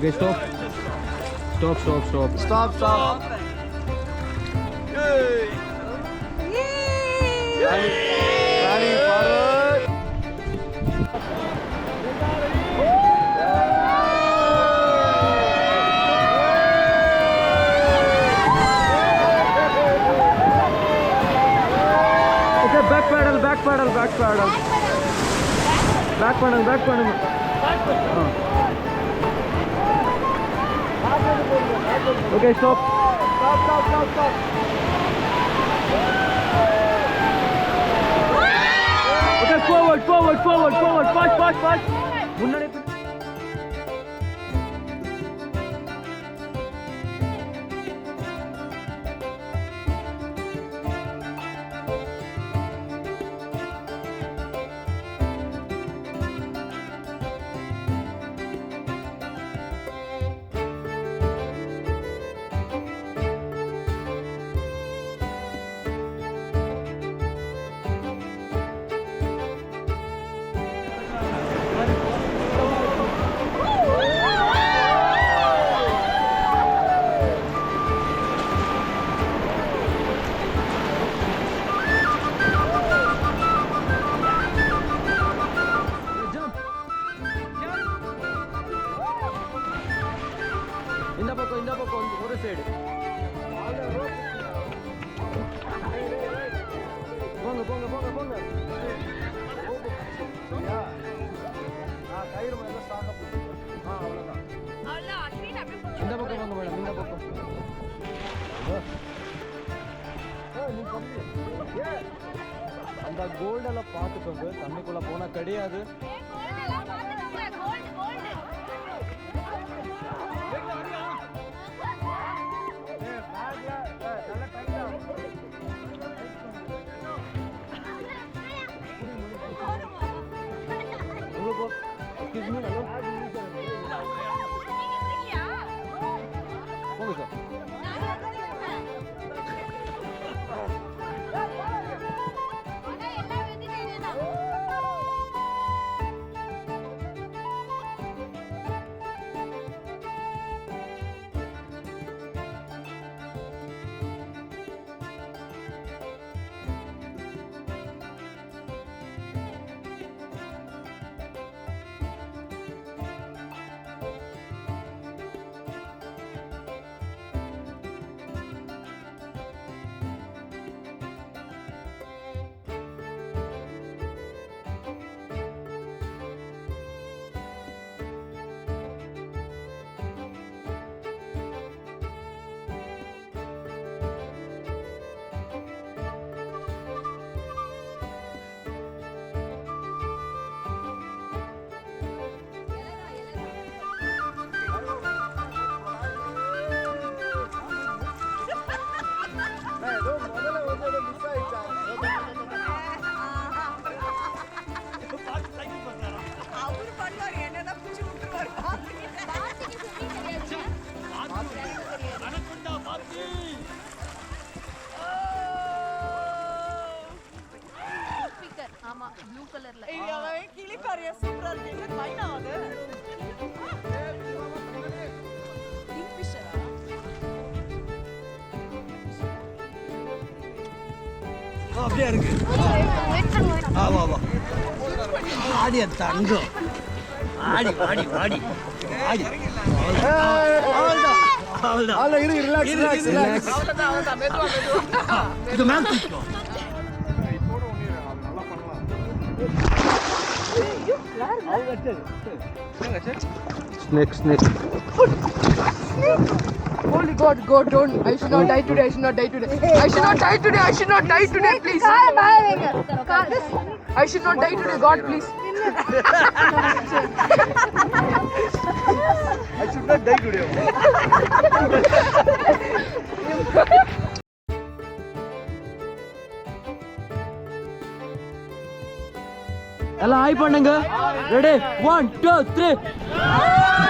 Okay, stop. Stop. Yay! Running forward. Okay, back pedal. Back pedal. Okay, stop. Okay, forward. Fast. முன்னாடி இந்த பக்கம் ஒரு side போங்க கயிறு மேல ஸ்ட்ராங்கா பிடிச்சு அவ்வளவுதான் இந்த பக்கம் போங்க மேடம் இந்த பக்கம் அந்த கோல்டெல்லாம் பார்த்துக்கோங்க தண்ணிக்குள்ள போனா கிடையாது Excuse me, hello? போங்க சார் blue color la இல்ல அவன் கிளி பாரு சூப்பரா இருக்கு மைனா அது கிங் ஃபிஷரா அப்படியே இருக்கு வா ஆடிய தங்கம் ஆடி ஆல இரு ரிலாக்ஸ் அவ்வளவுதான் மெதுவா இது மேம் தூக்கோ Snake. Holy God, don't. I should not die today. Please. I should not die today, God, please. I should not die today. எல்லாம் ஹாய் பண்ணுங்க ரெடி 1 2 3